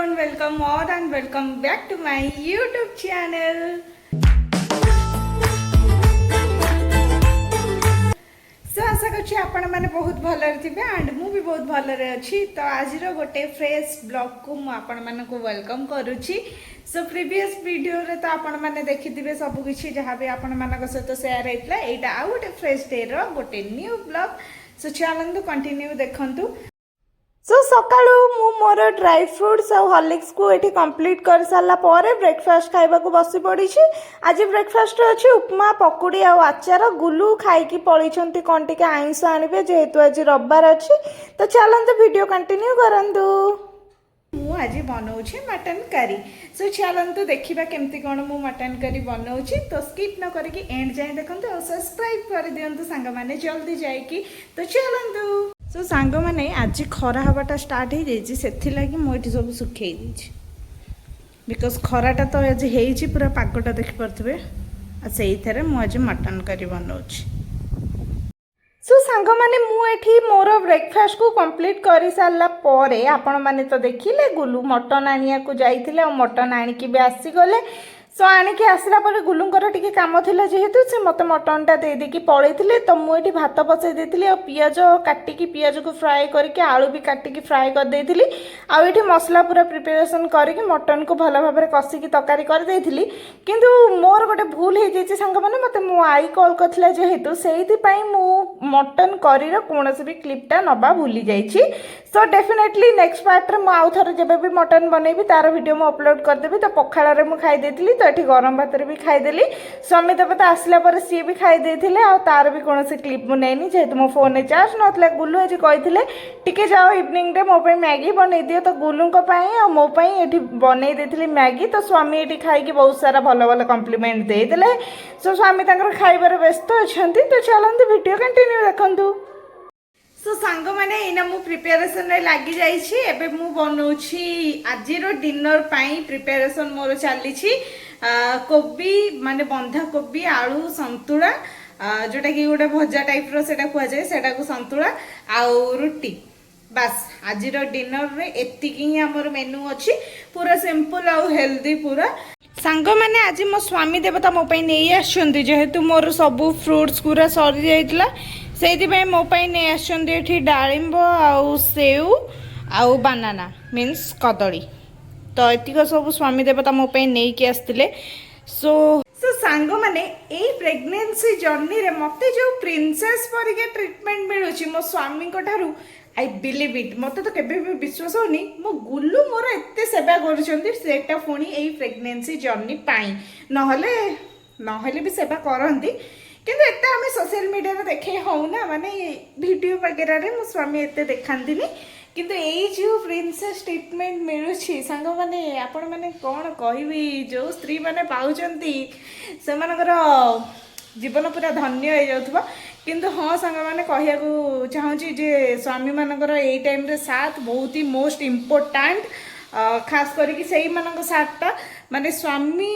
everyone, welcome all and welcome back to my YouTube channel. So आशा करछि आपण माने बहुत भलरे थिबे एंड मु भी बहुत भलरे अछि। तो आज रो गोटे फ्रेश ब्लॉग को मु आपण माने को वेलकम करूछि। सो प्रीवियस वीडियो रे तो आपण माने देखिथिबे सब किछि जहां भी आपण मानक सहित शेयर हेतला एटा आ गोटे फ्रेश डे रो गोटे न्यू ब्लॉग। सो चलंतु कंटिन्यू देखंतु। सो सकाळू मु मोर ड्राई फ्रूट्स और हॉर्लिक्स को एठी कंप्लीट कर साला परे ब्रेकफास्ट खाइबा को बसी पड़ी छी। आज ब्रेकफास्ट अछि उपमा पकुड़ी और आचार। गुलू खाई की पळी छंती कोन टिके आइंस आनिबे जेहेतु आज रविवार अछि। तो चलंतु वीडियो कंटिन्यू करंतु। मु आज बनाउछि मटन करी। सो चलंतु देखिबा केमती कोन मु मटन करी बनाउछि। तो स्किप न करी कि एंड जाय देखंतु और सब्सक्राइब कर दियंतु संग माने जल्दी जाय कि। तो चलंतु। सो सांग मैंने आज खरा हवाटा स्टार्ट हो जाइए से लगी मुझे सब सुखे बिकज खराटा तो आज हो पूरा पागटा देखिपे से मुझे मटन करी बनाऊँ। सो सांग मैंने मुझे मोर ब्रेकफास्ट को कंप्लीट कर सारा पर आपण मैंने तो देखिले गुलू मटन आनिया को जाइए और मटन आणिकी भी आसीगले। सो आणिकी आसला पर गुलूंकर टिके काम थिला जेहेतु से मते मटनटा दे देकी पळेइथिले। तो मु एठी भात बसै देथिली और पियाज काटिकी पियाज को फ्राए करके आलू भी काटिकी फ्राए कर देथिली। आ एठी मसला पूरा प्रिपरेशन करके मटन को भल भाबरे कसिकी तकारी कर देथिली। किंतु मोर गोटे भूल हे जेछि संग माने मते मो आई कॉल करथिला जेहेतु सेहिति पई मु मटन करीर कोनोसी भी क्लिपटा नबा भूली जाइछि। सो डेफिनेटली नेक्स्ट पार्ट रे मु आउ थरे जेबे भी मटन बनेबी तार वीडियो मु अपलोड कर देबी। तो पखाला रे मु खाई देथिली तो एठी गरम भात रे भी खाईदेली। स्वामी देवता आसला पर सी भी खाई देथिले आ तार भी कोनोसी क्लिप मु नेनी जेहेतु मो फोन रे चार्ज नथले। गुल्लू आज कहिथिले टिके जाओ इवनिंग रे मो पे मैगी बनै दियो। तो गुल्लू को पई आ मो पई एठी बनै देथिली मैगी। तो स्वामी एठी खाई के बहुत सारा भलो भलो कॉम्प्लीमेंट दे देले। सो स्वामी तांकर खाइबार व्यस्त अछंती। तो चलंतु वीडियो कंटिन्यू देखंतु। सो सांग माने इना मु प्रिपरेशन रे लागि जाई छी। एबे मु बनौछि आजिरो डिनर पई प्रिपरेशन मोर चाली छी। कोबी माने बंधा कोबी आलू संतुला जोटा कि गोटे भजा टाइप रो सेटा खुआ जाए सेटा को संतुला आउ रुटी। बस आजिरो डिनर रे एतिकी ही हमर मेनू अछि पूरा सिंपल आउ हेल्दी पूरा। सांग माने आज मो स्वामी देवता मो पई नै आछंती जेहेतु मोर सब फ्रूट्स पूरा सरी जाइतला सेति पई मो पई नै आछंती एठी डाळिंब आउ सेउ आउ बनाना मींस कदली। तो एतिक सब स्वामी देवता मो पे नहीं के आसतिले। सो सांग माने ए प्रेगनेंसी जर्नी रे मते जो प्रिंसेस परिके ट्रीटमेंट मिलुची मो स्वामी को ठारू आई बिलीव इट। मते तो केबे भी विश्वास होनी मो गुल्लू मोर एते सेवा करूछंती सेटा पुणी ए प्रेगनेंसी जर्नी पाई नहले भी सेवा करंती। किंतु एटा हमें सोशल मीडिया रे देखे हो ना माने वीडियो वगैरह रे मो स्वामी एते देखांतीनी। किंतु एई जो प्रिंसेस ट्रीटमेंट मिलुछि सांग माने आपण माने कोन कहबी जो स्त्री माने पाउचंती से मानकर जीवन पूरा धन्य हो जाउथबा। किंतु हाँ सांग माने कहिया को चाहूची जे स्वामी मानकर एई टाइम रे साथ बहुत ही मोस्ट इम्पोर्टेंट खास करके से साथटा माने स्वामी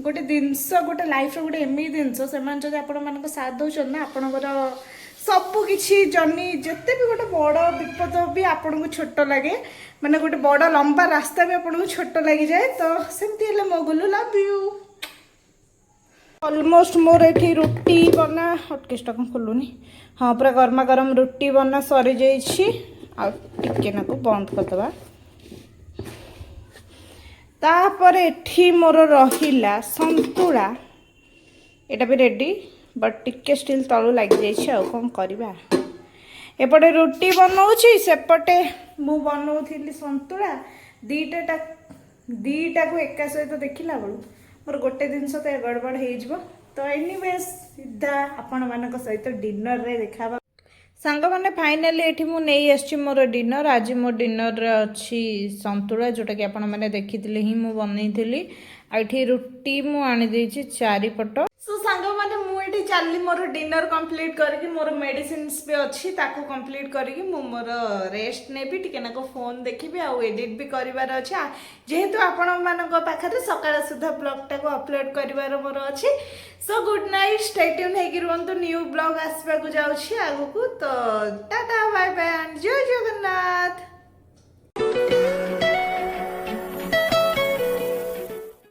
गोटे जिनस गोटे लाइफ रो गोटे एमि जिनस से जब आपण साथ दौन ना आपणकर सबू किसी जर्नी जिते भी गोटे बड़ विपद भी आपन को छोट लगे माने गोटे बड़ लंबा रास्ता भी आपन को छोट लगी जाए। तो सेमती मो गुल्लू लव यू। ऑलमोस्ट मोर एठी रुटी बना हटकेस्टा को खोलुनी। हाँ पूरा गर्मा गर्म रुटी बना सरी जाइछि आ टिके ना को बंद करदबा। तापर एठी मोर रहिला संतुला एटा भी रेडी बट टिके स्टिल तलू लग जाइए कौन करवा। एपटे रुटी बनाऊँगी सेपटे मु बनाऊली संतुला दीटा को एका सहित देखला बेलू मोर गोटे जिनस तो गड़बड़ हो। तो एनीवेज सीधा आपण मान सहित डिनर रे देखा सांग मैंने फाइनाली एठी मु नहीं आछि मोर डिनर। आज मो डिनर अच्छी संतुला जोटा कि आपण मैंने देखी ही मु बनई आठी रुटी मु आनी देछि चारिपट। सो सांग माने मु एठी चाली मोर डिनर कंप्लीट करके मोर मेडिसिन्स भी अच्छी ताको कंप्लीट करके मु मोर रेस्ट नेबी टिके नाको फोन देखिबी आ एडिट भी करिवार अछि। जेहेतु आपण मानक पाखरे सकाळ सुधा ब्लॉग टाको अपलोड करिवार मोर अछि। So good night stay tune हे कि रहंतु न्यू ब्लॉग आसबा को जाउछि आगु को। तो टाटा बाय बाय एंड जय जगन्नाथ।